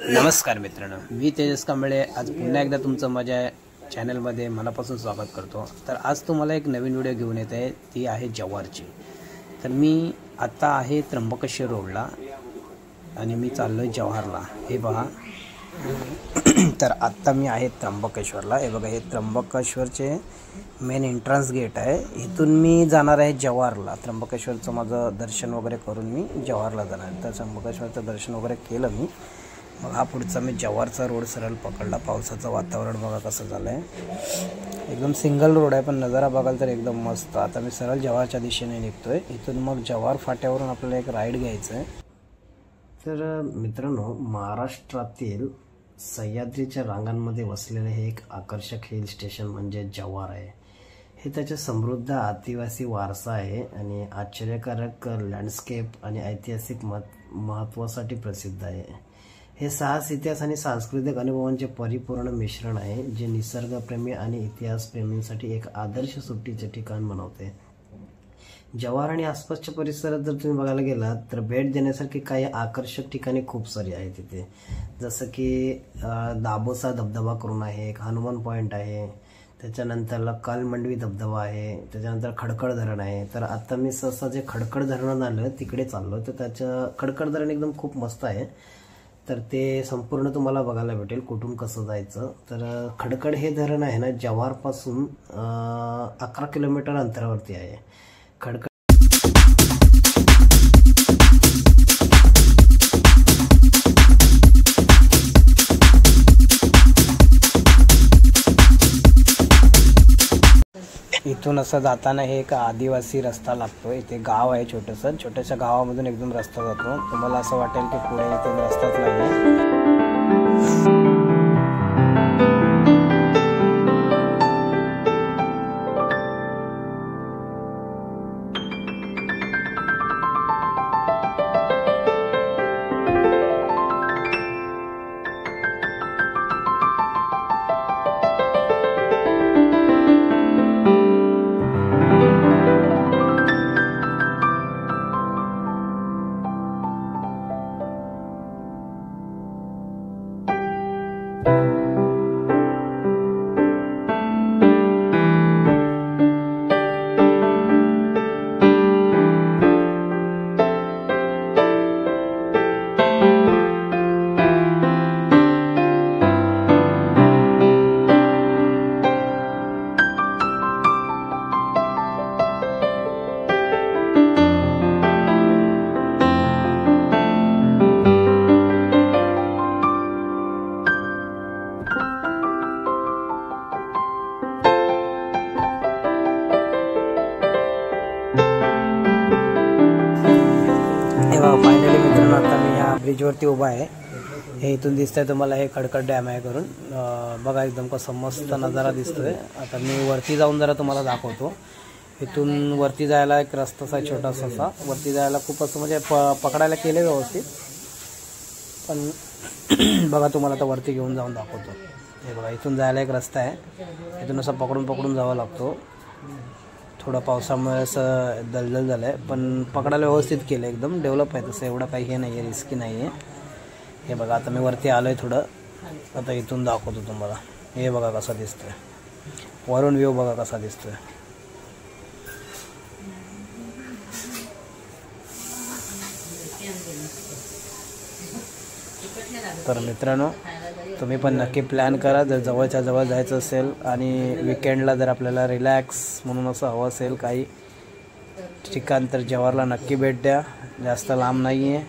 नमस्कार मित्रांनो, मी तेजस कांबळे आज पुन्हा एकदा तुमचं माझ्या चॅनलमध्ये मनापासून स्वागत करतो। तर आज तुम्हाला एक नवीन व्हिडिओ घेऊन येत आहे, ती आहे जव्हारची। तर मी आता आहे त्र्यंबकेश्वर रोडला आणि मी चाललोय जव्हारला। हे बघा, तर आता मी आहे त्र्यंबकेश्वरला। हे बघा, हे त्र्यंबकेश्वरचे मेन एंट्रन्स गेट आहे। इथून मी जाणार आहे जव्हारला। त्र्यंबकेश्वरचं माझं दर्शन वगैरे करून मी जव्हारला जाणार। तर त्र्यंबकेश्वरचं दर्शन वगैरे केलं मी, मग हा पुढचा मी जव्हारचा रोड सरळ पकडला। पावसाचं वातावरण बघा कसं झालं आहे, एकदम सिंगल रोड आहे, पण नजारा बघाल तर एकदम मस्त। आता मी सरळ जव्हारच्या दिशेने निघतोय। इथून मग जव्हार फाट्यावरून आपल्याला एक राईड घ्यायचं आहे। तर मित्रांनो, महाराष्ट्रातील सह्याद्रीच्या रांगांमध्ये वसलेले हे एक आकर्षक हिल स्टेशन म्हणजे जव्हार आहे। हे त्याचे समृद्ध आदिवासी वारसा आहे आणि आश्चर्यकारक लँडस्केप आणि ऐतिहासिक महत्त्वासाठी प्रसिद्ध आहे। हे साहस, इतिहास आणि सांस्कृतिक अनुभवांचे परिपूर्ण मिश्रण आहे, जे निसर्गप्रेमी आणि इतिहासप्रेमींसाठी एक आदर्श सुट्टीचे ठिकाण बनवते। जव्हार आणि आसपासच्या परिसरात जर तुम्ही बघायला गेलात तर भेट देण्यासारखी काही आकर्षक ठिकाणे खूप सारी आहेत तिथे, जसं की दाबोसा धबधबा करून आहे, एक हनुमान पॉईंट आहे, त्याच्यानंतरला कालमंडवी धबधबा आहे, त्याच्यानंतर खडकड धरण आहे। तर आता मी सहसा जे खडकड धरण आलं तिकडे चाललो, तर त्याचं खडकड धरण एकदम खूप मस्त आहे। तर ते संपूर्ण तुम्हाला बघायला भेटेल कुठून कसं जायचं। तर खडकड हे धरण आहे ना, जव्हारपासून 11 किलोमीटर अंतरावरती आहे। खडकड इथून असं जाताना हे एक आदिवासी रस्ता लागतो। इथे गाव आहे छोटंसं, छोट्याशा गावामधून एकदम रस्ता जातो। तुम्हाला असं वाटेल की पुढे इथून रस्ताच नाही। फायनली मित्रांनो, आता मी ह्या ब्रिजवरती उभा आहे। हे इथून दिसतंय तुम्हाला, हे खडकड डॅम आहे करून बघा, एकदम कसं मस्त नजारा दिसतोय। आता मी वरती जाऊन जरा तुम्हाला दाखवतो। इथून वरती जायला एक रस्ता आहे छोटासा असा, वरती जायला खूप असं म्हणजे पकडायला केले व्यवस्थित, पण बघा तुम्हाला आता वरती घेऊन जाऊन दाखवतो। हे बघा, इथून जायला एक रस्ता आहे, इथून असं पकडून जावं लागतो। थोडं पावसामुळे असं दलदल झालं आहे, पण पकडायला व्यवस्थित केलं, एकदम डेव्हलप आहे, तसं एवढं काही हे नाही आहे, रिस्की नाही आहे। हे बघा, आता मी वरती आलो आहे थोडं, आता इथून दाखवतो तुम्हाला। हे बघा कसं दिसतंय, वरून व्ह्यू बघा कसा दिसतोय। तर मित्रांनो, तुम्ही पण नक्की प्लॅन करा जर जवळच्या जवळ जायचं असेल आणि विकेंडला जर आपल्याला रिलॅक्स म्हणून असं हवं असेल काही ठिकाण, तर जव्हारला नक्की भेट द्या। जास्त लांब नाही आहे,